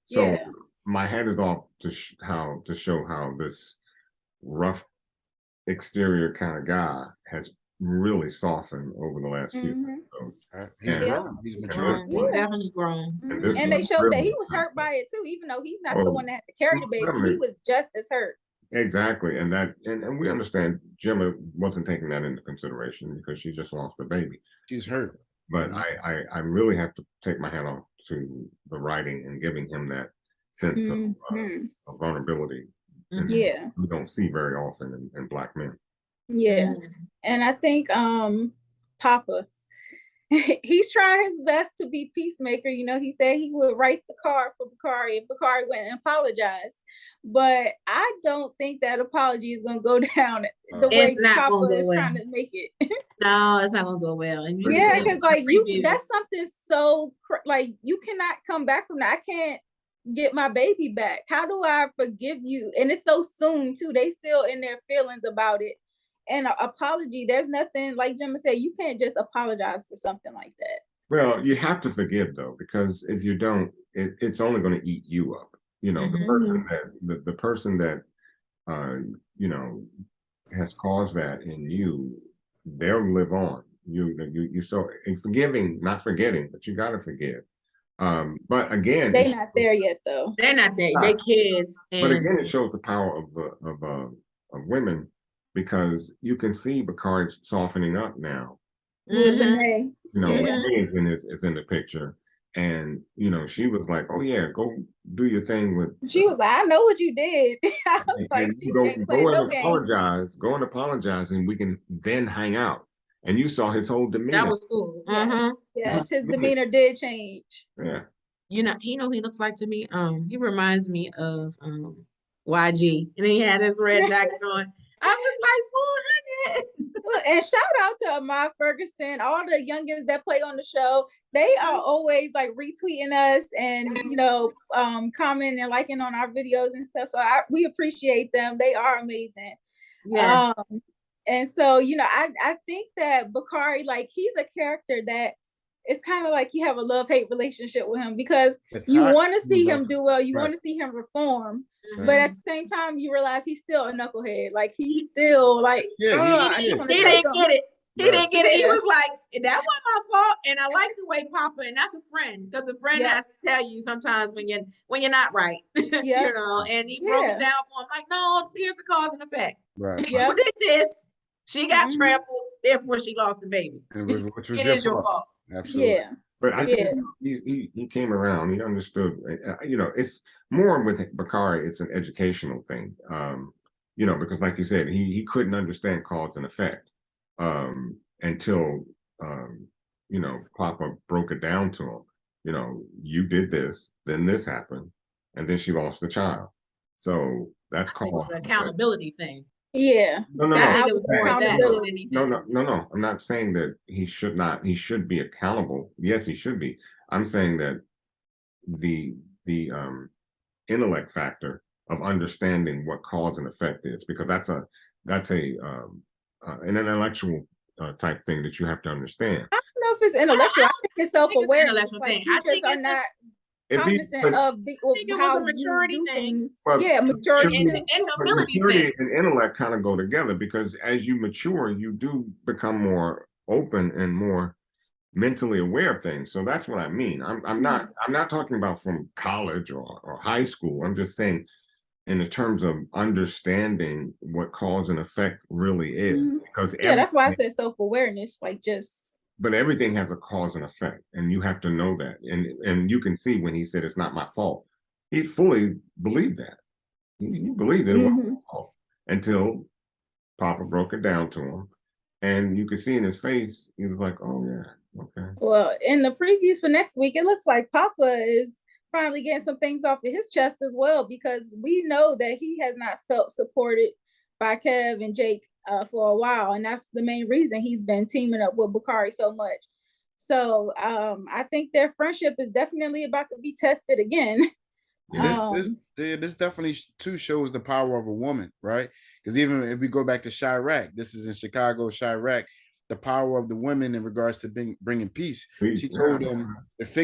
So my hat is off to show how this rough exterior kind of guy has really softened over the last few episodes. He's And- grown. He's and matured. He's definitely grown. And this And they one showed that he really- was hurt by it too, even though he's not the Oh, one that had to carry the baby. He was just as hurt. Exactly, and we understand Gemma wasn't taking that into consideration because she just lost the baby. She's hurt. But I really have to take my hat off to the writing and giving him that sense of vulnerability. Yeah, we don't see very often in Black men. Yeah, and I think Papa, he's trying his best to be peacemaker. You know, he said he would write the card for Bakari if Bakari went and apologized. But I don't think that apology is going to go down the way Papa is trying to make it. No, it's not going to go well. And yeah, because like that's something so like you cannot come back from that. I can't get my baby back. How do I forgive you? And it's so soon too. They still in their feelings about it. And an apology, there's nothing, like Gemma said, you can't just apologize for something like that. Well, you have to forgive though, because if you don't, it's only going to eat you up. You know, the person that you know, has caused that in you, they'll live on. You so in forgiving, not forgetting, but you got to forgive. But again, they're not there yet though. They're not there. They kids. But again, it shows the power of women, because you can see Bakari softening up now. You know, Renee is in the picture, and you know, she was like, "Oh yeah, go do your thing with." She was like, "I know what you did." I was like, "Go and apologize, and we can then hang out." And you saw his whole demeanor. That was cool. Yes, his demeanor did change. Yeah. You know, he looks like to me. He reminds me of YG, and he had his red jacket on. I was like, 400. And shout out to Ahmad Ferguson, all the youngins that play on the show. They are always like retweeting us and you know, commenting and liking on our videos and stuff. So we appreciate them. They are amazing. Yeah. And so, you know, I think that Bakari, like, he's a character that it's kind of like you have a love-hate relationship with him, because you want to see him do well, you want to see him reform, but at the same time you realize he's still a knucklehead. Like, he's still like, he didn't get it. He didn't get it. He was like, that wasn't my fault. And I like the way Papa, and that's a friend, because a friend has to tell you sometimes when you're not right. You know, and he broke it down for him, like, no, here's the cause and effect. Right. You did this, she got trampled, therefore she lost the baby. Which was it is your fault. Absolutely. Yeah. But I think he came around, he understood, you know, it's more with Bakari, it's an educational thing. You know, because like you said, he couldn't understand cause and effect until you know, Papa broke it down to him. You know, you did this, then this happened, and then she lost the child. So that's called an accountability thing. Yeah. No. I think it was more that than anything. No. I'm not saying that he should be accountable. Yes, he should be. I'm saying that the intellect factor of understanding what cause and effect is, because that's an intellectual type thing that you have to understand. I don't know if it's intellectual. I think it's self-aware. I think it's not just cognizant of how a maturity thing. Yeah, maturity and humility thing. And intellect kind of go together, because as you mature, you do become more open and more mentally aware of things. So that's what I mean. I'm not talking about from college or high school. I'm just saying in the terms of understanding what cause and effect really is. Because that's why I said self-awareness, like just. But everything has a cause and effect, and you have to know that. And you can see when he said it's not my fault, he fully believed that. He believed it wasn't his fault until Papa broke it down to him, and you could see in his face, he was like, "Oh yeah, okay." Well, in the previews for next week, it looks like Papa is finally getting some things off of his chest as well, because we know that he has not felt supported by Kev and Jake for a while, and that's the main reason he's been teaming up with Bakari so much. So I think their friendship is definitely about to be tested again. This definitely too shows the power of a woman, right? Because even if we go back to Chirac, this is in Chicago, Chirac, the power of the women in regards to bringing peace. She told him,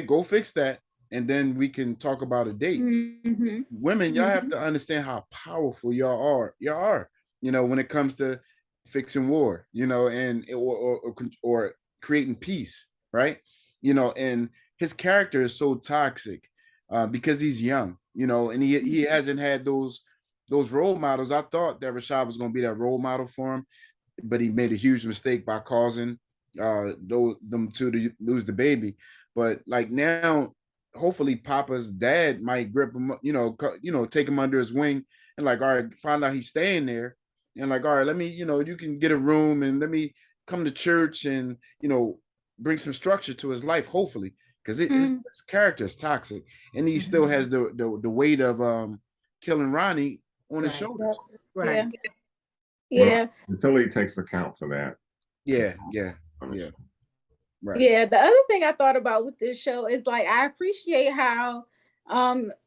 go fix that, and then we can talk about a date. Women, y'all have to understand how powerful y'all are. You know, when it comes to fixing war, and or creating peace, right? And his character is so toxic because he's young, and he hasn't had those role models. I thought that Rashad was going to be that role model for him, but he made a huge mistake by causing them two to lose the baby. But like now, hopefully Papa's dad might grip him, take him under his wing and like, all right, find out he's staying there. And like, all right, let me, you can get a room and let me come to church and, bring some structure to his life, hopefully. Because his character is toxic. And he still has the weight of killing Ronnie on his shoulders. Right. Yeah. Until he takes account for that. Yeah. Right. Yeah. The other thing I thought about with this show is like, I appreciate how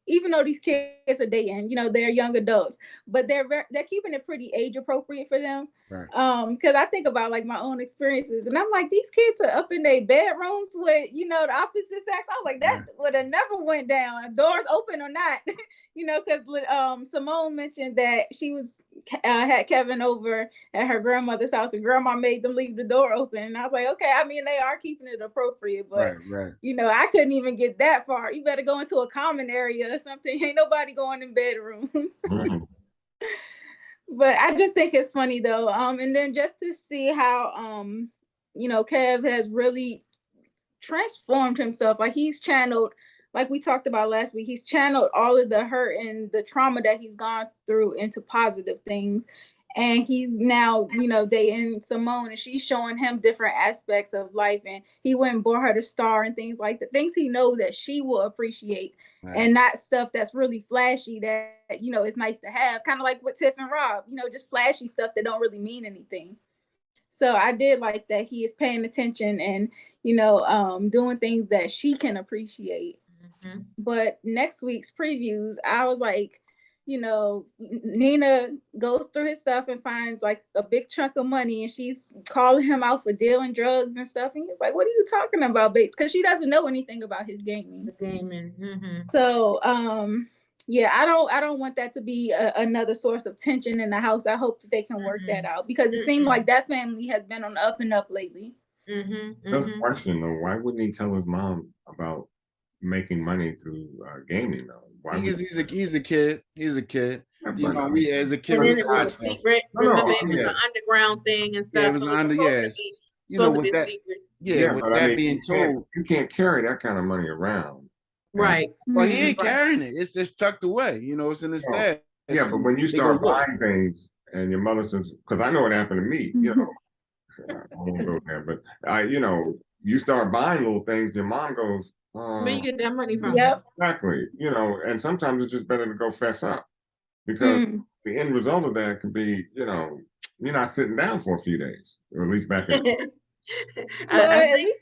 even though these kids are dating, they're young adults, but they're keeping it pretty age appropriate for them. Right. Because I think about like my own experiences, and I'm like, these kids are up in their bedrooms with the opposite sex. I was like, that would have never went down, doors open or not. Because Simone mentioned that she had Kevin over at her grandmother's house, and grandma made them leave the door open, and I was like, okay, I mean, they are keeping it appropriate, but right. I couldn't even get that far. You better go into a common area or something. Ain't nobody going in bedrooms. But I just think it's funny though. And then just to see how Kev has really transformed himself. Like he's channeled, like we talked about last week, he's channeled all of the hurt and the trauma that he's gone through into positive things. And he's now, dating Simone, and she's showing him different aspects of life. And he went and bought her the star and things like that, things he knows that she will appreciate, and not stuff that's really flashy that, is nice to have. Kind of like with Tiff and Rob, just flashy stuff that don't really mean anything. So I did like that he is paying attention and, doing things that she can appreciate. But next week's previews, I was like, Nina goes through his stuff and finds like a big chunk of money, and she's calling him out for dealing drugs and stuff. And he's like, what are you talking about, babe? Because she doesn't know anything about his gaming. So, yeah, I don't want that to be another source of tension in the house. I hope that they can work that out, because it seemed like that family has been on the up and up lately. Just a question though, why wouldn't he tell his mom about making money through gaming though? He's a kid. He's a kid. We as a kid. And then it was a secret. Remember, it was an underground thing and stuff. Yeah, it was supposed to be secret. Yeah, with that being told, you can't carry that kind of money around. Right. Well, he ain't carrying it. It's just tucked away. It's in his stash. Yeah, but when you start buying things and your mother says, because I know what happened to me, I won't go there, but you start buying little things, your mom goes, where you get that money from? Yep. Exactly. And sometimes it's just better to go fess up, because the end result of that can be, you're not sitting down for a few days, or at least back in. I think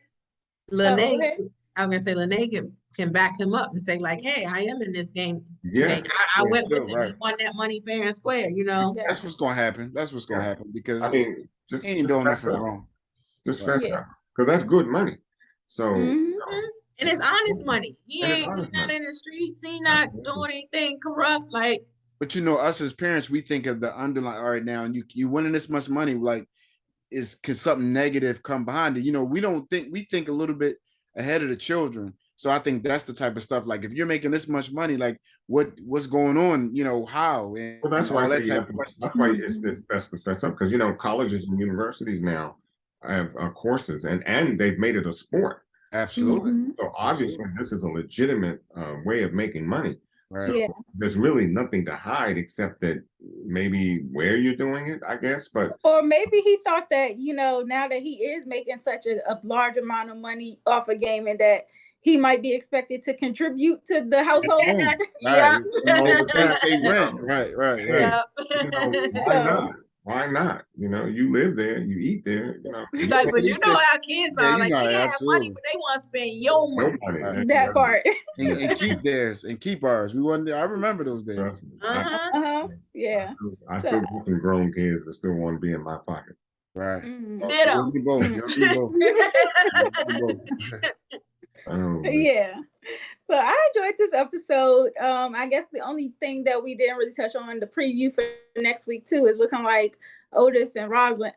Lene, I'm gonna say Lene can back him up and say like, hey, I am in this game. Yeah. I went with him. He won that money fair and square, That's what's gonna happen. That's what's gonna happen, because just he ain't doing nothing wrong. Just fess up, because that's good money. So and it's honest money. He's not in the streets. He's not doing anything corrupt. Like, but us as parents, we think of the underlying. All right, now, and you winning this much money, like, can something negative come behind it? We don't think. We think a little bit ahead of the children. So I think that's the type of stuff. Like, if you're making this much money, like, what's going on? How? And that's why that's why it's best to fess up, because colleges and universities now have courses, and they've made it a sport. Absolutely. So obviously this is a legitimate way of making money. Right. So there's really nothing to hide, except that maybe where you're doing it, I guess. Or maybe he thought that, now that he is making such a large amount of money off of gaming, that he might be expected to contribute to the household. Right. Why not? You live there, you eat there, Like, but how kids are. Like, they have money, but they want to spend your money. That part. and keep theirs and keep ours. I remember those days. Yeah. I still get some grown kids that still want to be in my pocket. Right. Ditto. Yeah. So I enjoyed this episode. I guess the only thing that we didn't really touch on the preview for next week too is looking like Otis and Rosalind,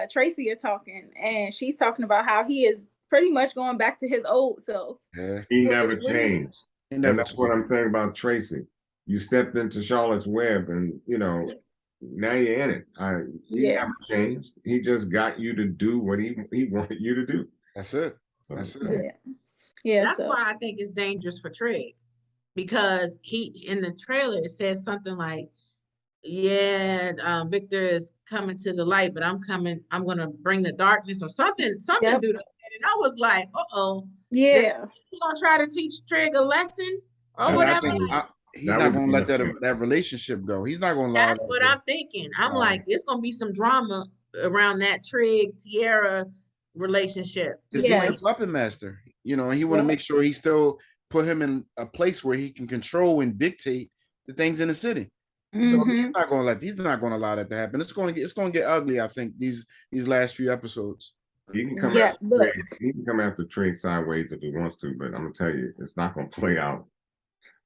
Tracy are talking, and she's talking about how he is pretty much going back to his old self. Yeah. He never changed. And that's what I'm saying about Tracy. You stepped into Charlotte's web, and now you're in it. He never changed. He just got you to do what he wanted you to do. That's it. So, That's it. Yeah. That's why I think it's dangerous for Trig, because he in the trailer it says something like, Victor is coming to the light, but I'm gonna bring the darkness or something do that. And I was like, yeah, he gonna try to teach Trig a lesson or whatever. He's not gonna let that relationship go. He's not gonna allow. That's what I'm thinking. I'm like, it's gonna be some drama around that Trig Tiara relationship. He's a puppet master, and he want to make sure he still put him in a place where he can control and dictate the things in the city. So he's not going to allow that to happen. It's going to get ugly. I think these last few episodes. He can come after Trig sideways if he wants to, but I'm gonna tell you, it's not going to play out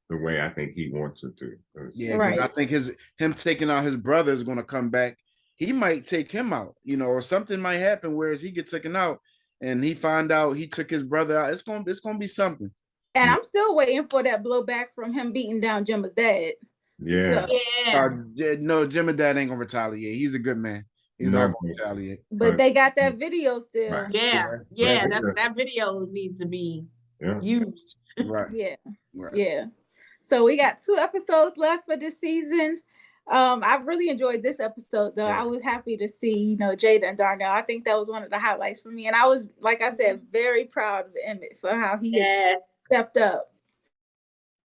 the way I think he wants it to. Yeah, right. I think him taking out his brother is going to come back. He might take him out, or something might happen whereas he gets taken out and he find out he took his brother out. It's going to be something. And I'm still waiting for that blowback from him beating down Gemma's dad. Yeah. No, Jim and Dad ain't gonna retaliate. He's a good man. He's not gonna retaliate. But they got that video still. Right. Yeah. That video needs to be used. Right. Yeah. So we got 2 episodes left for this season. I really enjoyed this episode though. I was happy to see, Jada and Darnell. I think that was one of the highlights for me. And I was, like I said, very proud of Emmett for how he stepped up.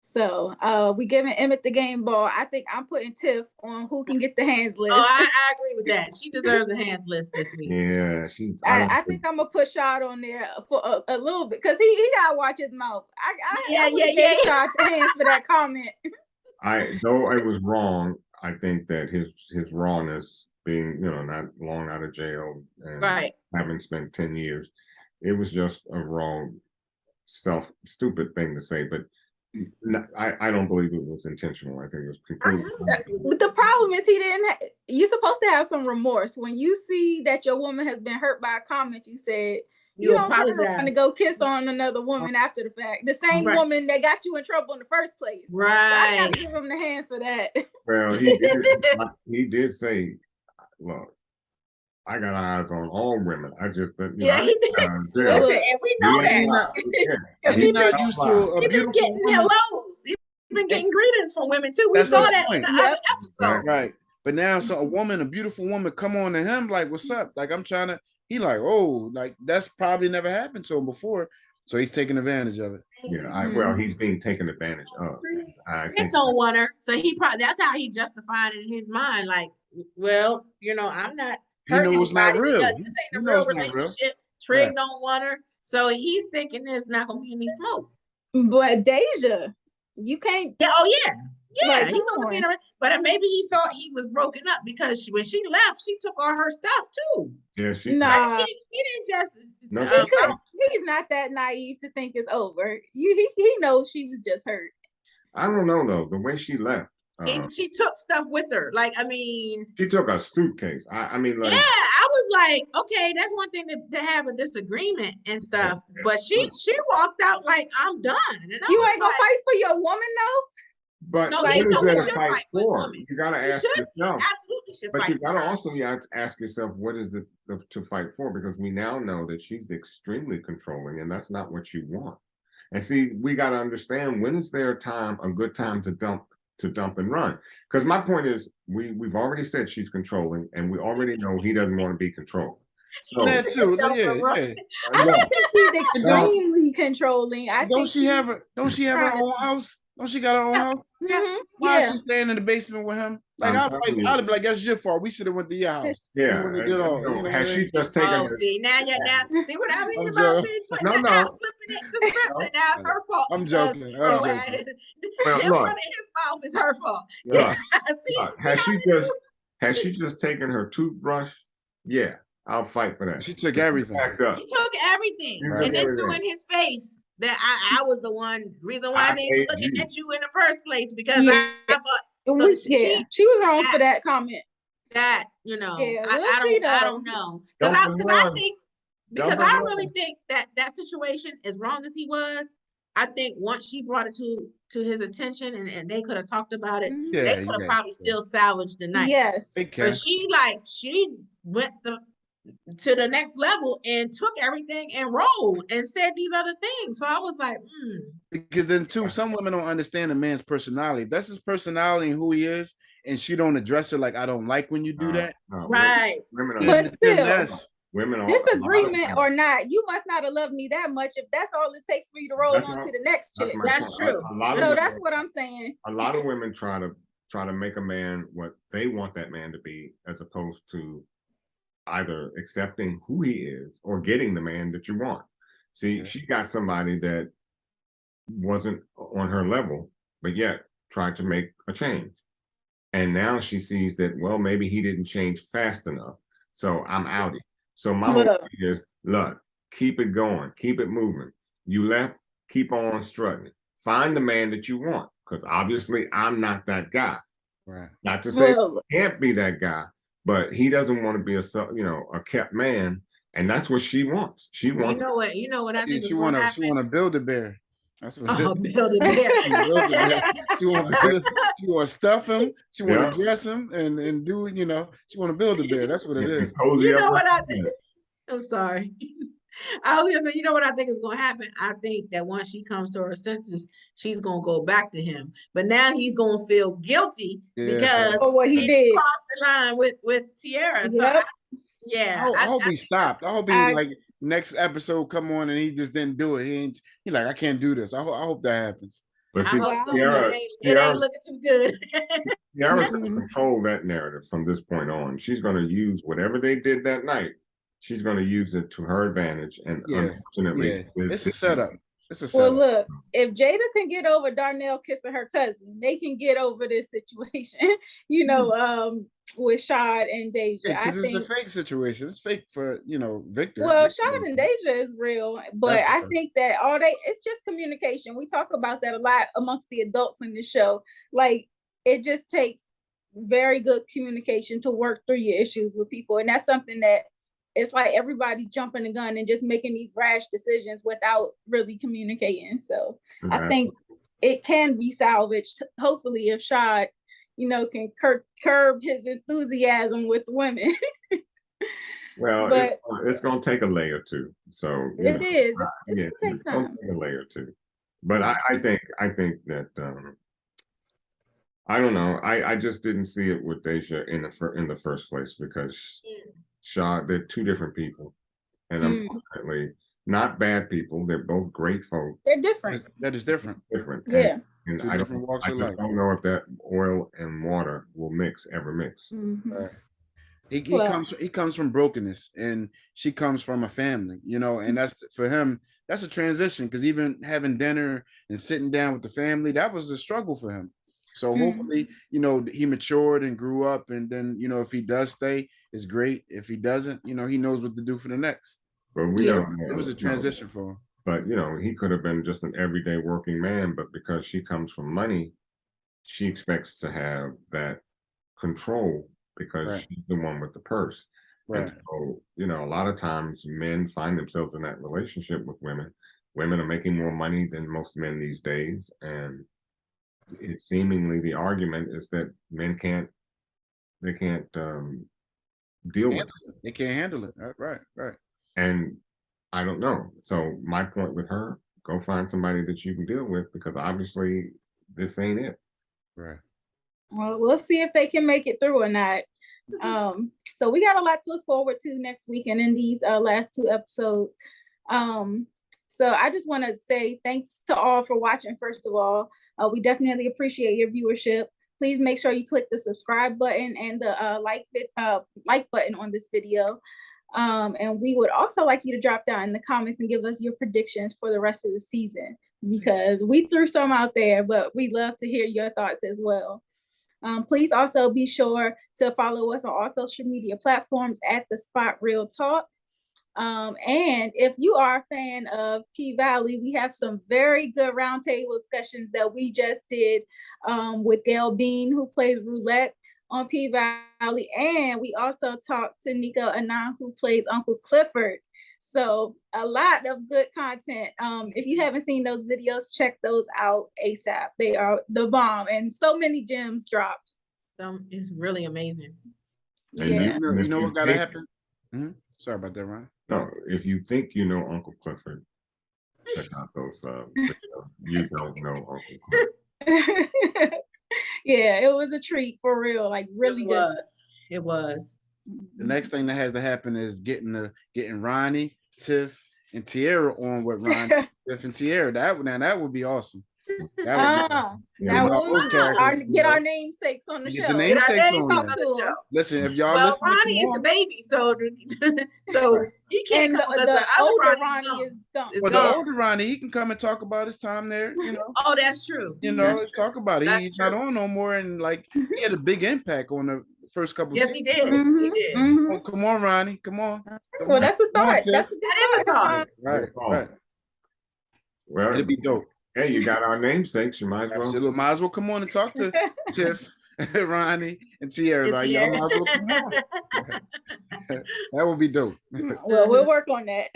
So we giving Emmett the game ball. I think I'm putting Tiff on who can get the hands list. Oh, I agree with that. She deserves a hands list this week. Yeah, I think I'm gonna put Shaad on there for a little bit because he gotta watch his mouth. I Shaad the hands for that comment. Though it was wrong, I think that his rawness, being not long out of jail and having spent 10 years, it was just a wrong, stupid thing to say, but. I don't believe it was intentional. I think it was completely. But the problem is you're supposed to have some remorse when you see that your woman has been hurt by a comment you said. You don't want to go kiss on another woman after the fact. The same woman that got you in trouble in the first place. Right. So I got to give him the hands for that. Well, he did say, look, I got eyes on all women. I just, he did. Listen, and we know that. Because he's been getting hellos. He's been getting greetings from women too. We saw that in the other episode. Right. But now, so a beautiful woman come on to him like, what's up? Like, I'm trying to, he like, oh, like that's probably never happened to him before. So he's taking advantage of it. Yeah, he's being taken advantage of. He don't want her. So that's how he justified it in his mind. Like, well, I'm not. He knows it's not real. This ain't a real relationship. Trig don't want her. So he's thinking there's not going to be any smoke. But Deja, you can't. Yeah, he's supposed to be in a, but maybe he thought he was broken up because when she left, she took all her stuff too. Yeah, she didn't just. No, he's not that naive to think it's over. He knows she was just hurt. I don't know though. The way she left. She took stuff with her. She took a suitcase. I was like, okay, that's one thing to have a disagreement and stuff. But she walked out like, I'm done. And you ain't gonna fight for your woman though? But what is there to fight for? You gotta ask yourself. Absolutely should fight. But you gotta also ask yourself, what is it to fight for? Because we now know that she's extremely controlling, and that's not what you want. And see, we gotta understand, when is there a good time to dump and run? Because my point is, we've already said she's controlling, and we already know he doesn't want to be controlled. So I think she's extremely controlling. Don't she have her own house? Don't she got her own house? Why is she staying in the basement with him? Like I'd be like, that's your fault. We should have went to your house. Yeah. Has she just taken? See what I mean about me putting flipping it the script, and now it's her fault. I'm joking. In front of his mouth is her fault. Yeah. Has she just taken her toothbrush? Yeah. I'll fight for that. She took everything. He took everything, and then threw in his face that I was the reason why I didn't looking at you in the first place, because I thought. She was wrong for that comment. that, you know, Yeah, we'll see I though. don't know. Because I really think that that situation, as wrong as he was, I think once she brought it to his attention and they could have talked about it, Mhm. they Yeah, could have yeah. probably still salvaged the night. Yes. They But can. she went to the next level and took everything and rolled and said these other things. So I was like, Because then too, some women don't understand a man's personality. If that's his personality and who he is, and she don't address it like, I don't like when you do that. right. Women are, But still, that's women are disagreement or not, you must not have loved me that much if that's all it takes for you to roll That's on what- to the next chick. That's true. A lot of So women, that's what I'm saying. a lot of women try to make a man what they want that man to be, as opposed to either accepting who he is or getting the man that you want. See, she got somebody that wasn't on her level, but yet tried to make a change. And now she sees that, well, maybe he didn't change fast enough. So I'm outie. So my whole thing is, look, keep it going, keep it moving. You left, keep on strutting. Find the man that you want, because obviously I'm not that guy. right. Not to say Well, he can't be that guy, but he doesn't want to be a kept man, and that's what she wants. She wants. You know what I think is She going to wanna happen? build a bear. That's what Oh, build a bear. she wanna stuff him, she wanna dress him and do, she wanna build a bear. That's what it is. Cozy You know up what like I think? I'm sorry. I was gonna say, you know what I think is gonna happen? I think that once she comes to her senses, she's gonna go back to him. But now he's gonna feel guilty because for what he he did. crossed the line with Tiara. So Yep. I hope he stopped. I hope he I- like next episode come on and he just didn't do it. He like, I can't do this. I hope that happens. But I see, hope so, Tiara, but it ain't looking too good. Tiara's going to control that narrative from this point on. She's going to use whatever they did that night. She's going to use it to her advantage, and unfortunately, it's a setup. It's a Well, setup. look, if Jada can get over Darnell kissing her cousin, they can get over this situation, with Shaad and Deja. I Because it's think a fake situation. It's fake for Victor. well, Shaad and Deja is real, but I think that it's just communication. We talk about that a lot amongst the adults in the show. Like, it just takes very good communication to work through your issues with people. And that's something that it's like everybody's jumping the gun and just making these rash decisions without really communicating. So I think it can be salvaged, hopefully, if Shaad, can curb his enthusiasm with women. Well, but it's going to take a layer or two. So it is. It's going to take time. It's take a layer or two. But I think that I don't know. I just didn't see it with Deja in the first place, because Shaad, they're two different people, and unfortunately, not bad people. They're both great folk. They're different. That is different. Different. Yeah. And Two different walks of life. I don't know if that oil and water will ever mix. Mm-hmm. Right. He comes from brokenness, and she comes from a family, and that's for him. That's a transition, because even having dinner and sitting down with the family, that was a struggle for him. So hopefully, he matured and grew up, and then if he does stay, it's great. If he doesn't, he knows what to do for the next. But we don't know. It was a transition for him. But he could have been just an everyday working man, but because she comes from money, she expects to have that control, because she's the one with the purse. Right. And so, a lot of times men find themselves in that relationship with women. Women are making more money than most men these days, and it seemingly the argument is that men can't deal with it. They can't handle it. Right. And I don't know. So my point with her, go find somebody that you can deal with, because obviously this ain't it. Right. Well, we'll see if they can make it through or not. So we got a lot to look forward to next week and in these last two episodes. So I just want to say thanks to all for watching. First of all, we definitely appreciate your viewership. Please make sure you click the subscribe button and the like button on this video. And we would also like you to drop down in the comments and give us your predictions for the rest of the season, because we threw some out there, but we'd love to hear your thoughts as well. Please also be sure to follow us on all social media platforms at The Spot Real Talk. And if you are a fan of P-Valley, we have some very good roundtable discussions that we just did with Gail Bean, who plays Roulette. on P-Valley. And we also talked to Nico Anand, who plays Uncle Clifford. So a lot of good content. If you haven't seen those videos, check those out ASAP. They are the bomb, and so many gems dropped. It's really amazing. And Yeah. You know what gotta happen? Sorry about that, Ron. No, if you think you know Uncle Clifford, check out those videos. You don't know Uncle Clifford. Yeah, it was a treat for real. Like really good. It was. The next thing that has to happen is getting Ronnie, Tiff, and Tierra on with Ronnie, Tiff, and Tierra. That would be awesome. That would get our namesakes on the show. The namesakes on the show. Listen, if y'all listen, Ronnie is the baby, so he can't come because the older Ronnie is gone. Well, the older Ronnie, he can come and talk about his time there. You know. Oh, that's true. You know, talk about it. He's not on no more, and like he had a big impact on the first couple. Yes, he did. Mm-hmm. He did. Mm-hmm. Oh, come on, Ronnie. Come on. Well, that's a thought. That is a thought. Right. Well, it'd be dope. Hey, you got our namesakes. You might as well. Absolutely. Might as well come on and talk to Tiff, Ronnie, and Tierra. Like, y'all might as well come on. That would be dope. Well, we'll work on that.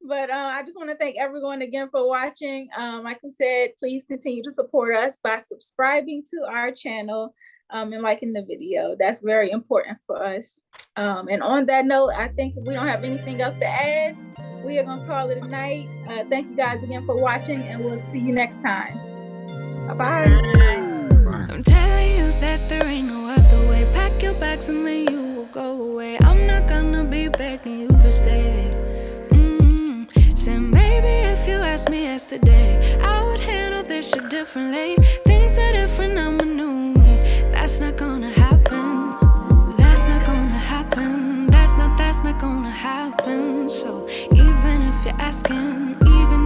But I just want to thank everyone again for watching. Like I said, please continue to support us by subscribing to our channel and liking the video. That's very important for us. And on that note, I think if we don't have anything else to add, we are going to call it a night. Thank you guys again for watching, and we'll see you next time. Bye-bye. I'm telling you that there ain't no other way. Pack your bags and then you will go away. I'm not gonna be begging you to stay. Said maybe if you asked me yesterday, I would handle this shit differently. Things are different, I'm a new me. That's not gonna happen. That's not gonna happen. That's not gonna happen. So even if you're asking, even